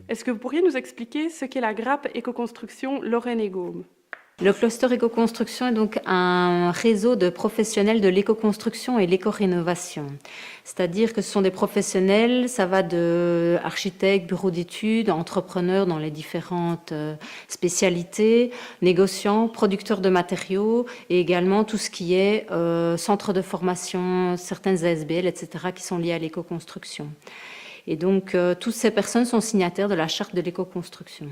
Est-ce que vous pourriez nous expliquer ce qu'est la grappe éco-construction Lorraine et Gaume? Le cluster éco-construction est donc un réseau de professionnels de l'éco-construction et l'éco-rénovation. C'est-à-dire que ce sont des professionnels, ça va de architectes, bureaux d'études, entrepreneurs dans les différentes spécialités, négociants, producteurs de matériaux et également tout ce qui est centre de formation, certaines ASBL, etc. qui sont liés à l'éco-construction. Et donc, toutes ces personnes sont signataires de la charte de l'éco-construction.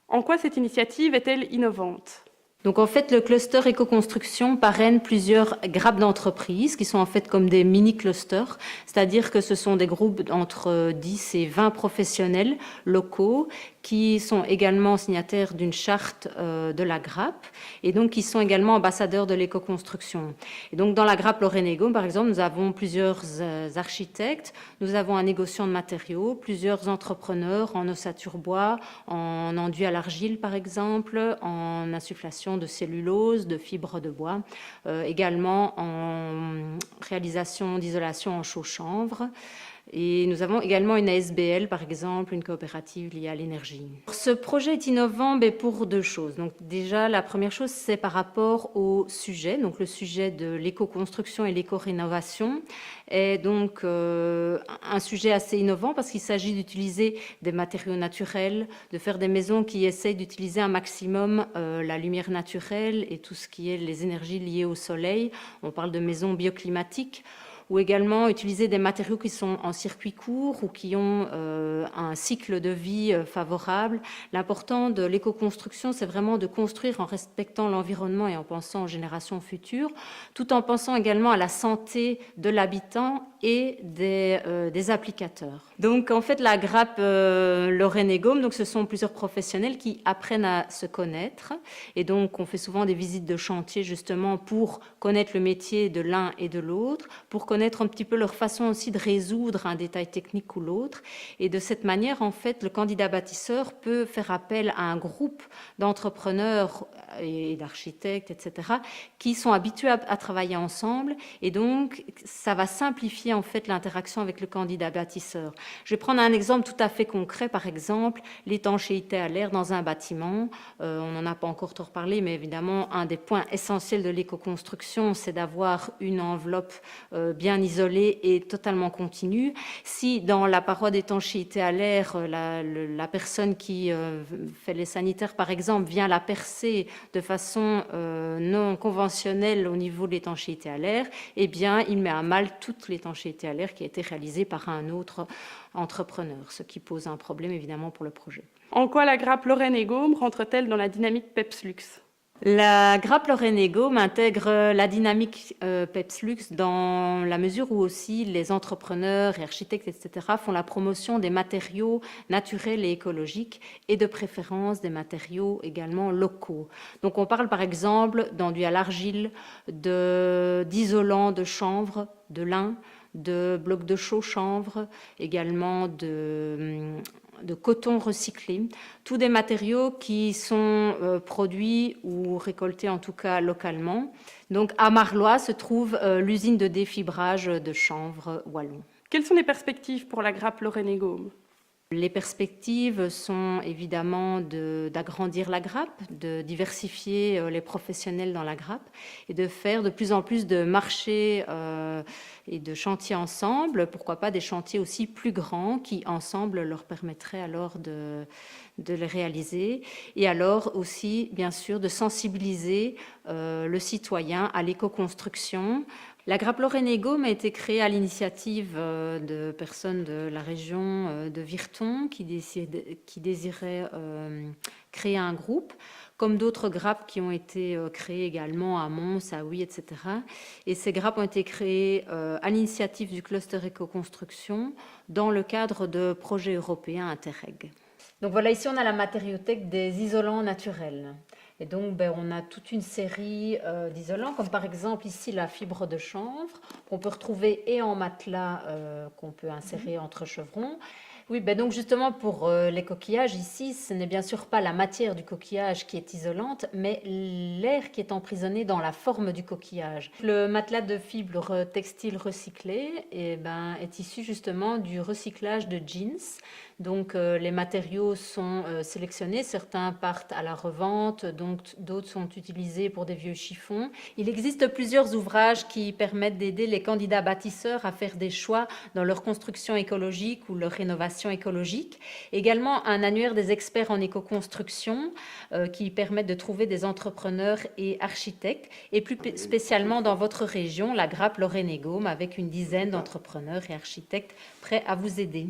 En quoi cette initiative est-elle innovante? Donc en fait, le cluster éco-construction parraine plusieurs grappes d'entreprises qui sont en fait comme des mini-clusters, c'est-à-dire que ce sont des groupes entre 10 et 20 professionnels locaux qui sont également signataires d'une charte de la grappe et donc qui sont également ambassadeurs de l'éco-construction. Et donc dans la grappe Lorraine et Gaume, par exemple, nous avons plusieurs architectes, nous avons un négociant de matériaux, plusieurs entrepreneurs en ossature bois, en enduit à l'argile par exemple, en insufflation de cellulose, de fibres de bois, également en réalisation d'isolation en chaux-chanvre. Et nous avons également une ASBL, par exemple, une coopérative liée à l'énergie. Ce projet est innovant pour deux choses. Donc déjà, la première chose, c'est par rapport au sujet. Donc le sujet de l'éco-construction et l'éco-rénovation est donc un sujet assez innovant parce qu'il s'agit d'utiliser des matériaux naturels, de faire des maisons qui essayent d'utiliser un maximum la lumière naturelle et tout ce qui est les énergies liées au soleil. On parle de maisons bioclimatiques, ou également utiliser des matériaux qui sont en circuit court ou qui ont un cycle de vie favorable. L'important de l'éco-construction, c'est vraiment de construire en respectant l'environnement et en pensant aux générations futures, tout en pensant également à la santé de l'habitant et des applicateurs. Donc en fait, la grappe Lorraine et Gaume, donc ce sont plusieurs professionnels qui apprennent à se connaître. Et donc on fait souvent des visites de chantier justement pour connaître le métier de l'un et de l'autre, pour connaître un petit peu leur façon aussi de résoudre un détail technique ou l'autre. Et de cette manière, en fait, le candidat bâtisseur peut faire appel à un groupe d'entrepreneurs et d'architectes, etc., qui sont habitués à travailler ensemble. Et donc, ça va simplifier en fait l'interaction avec le candidat bâtisseur. Je vais prendre un exemple tout à fait concret, par exemple, l'étanchéité à l'air dans un bâtiment. On n'en a pas encore trop reparlé, mais évidemment, un des points essentiels de l'éco-construction, c'est d'avoir une enveloppe bien isolée et totalement continue. Si dans la paroi d'étanchéité à l'air, la personne qui fait les sanitaires, par exemple, vient la percer de façon non conventionnelle au niveau de l'étanchéité à l'air, eh bien, il met à mal toute l'étanchéité à l'air qui a été réalisée par un autre entrepreneur, ce qui pose un problème évidemment pour le projet. En quoi la grappe Lorraine et Gaume rentre-t-elle dans la dynamique PEPSLUX? La grappe Lorraine et Gaume intègre la dynamique PEPSLUX dans la mesure où aussi les entrepreneurs et architectes, etc., font la promotion des matériaux naturels et écologiques et de préférence des matériaux également locaux. Donc on parle par exemple d'enduit à l'argile, d'isolants de chanvre, de lin, de blocs de chaux chanvre, également de coton recyclé, tous des matériaux qui sont produits ou récoltés en tout cas localement. Donc à Marlois se trouve l'usine de défibrage de chanvre wallon. Quelles sont les perspectives pour la grappe Lorraine et Gaume? Les perspectives sont évidemment d'agrandir la grappe, de diversifier les professionnels dans la grappe et de faire de plus en plus de marchés et de chantiers ensemble, pourquoi pas des chantiers aussi plus grands qui ensemble leur permettraient alors de les réaliser et alors aussi bien sûr de sensibiliser le citoyen à l'éco-construction. La grappe Lorraine et Gaume a été créée à l'initiative de personnes de la région de Virton qui désiraient créer un groupe, comme d'autres grappes qui ont été créées également à Mons, à Huy, etc. Et ces grappes ont été créées à l'initiative du cluster éco-construction dans le cadre de projets européens Interreg. Donc voilà, ici on a la matériothèque des isolants naturels. Et donc, on a toute une série d'isolants, comme par exemple ici la fibre de chanvre, qu'on peut retrouver et en matelas qu'on peut insérer entre chevrons, Oui, ben donc justement pour les coquillages ici, ce n'est bien sûr pas la matière du coquillage qui est isolante, mais l'air qui est emprisonné dans la forme du coquillage. Le matelas de fibres textiles recyclées est issu justement du recyclage de jeans. Donc les matériaux sont sélectionnés, certains partent à la revente, donc d'autres sont utilisés pour des vieux chiffons. Il existe plusieurs ouvrages qui permettent d'aider les candidats bâtisseurs à faire des choix dans leur construction écologique ou leur rénovation écologique. Également un annuaire des experts en éco-construction qui permettent de trouver des entrepreneurs et architectes, et plus spécialement dans votre région, la Grappe Lorraine et Gaume, avec une dizaine d'entrepreneurs et architectes prêts à vous aider.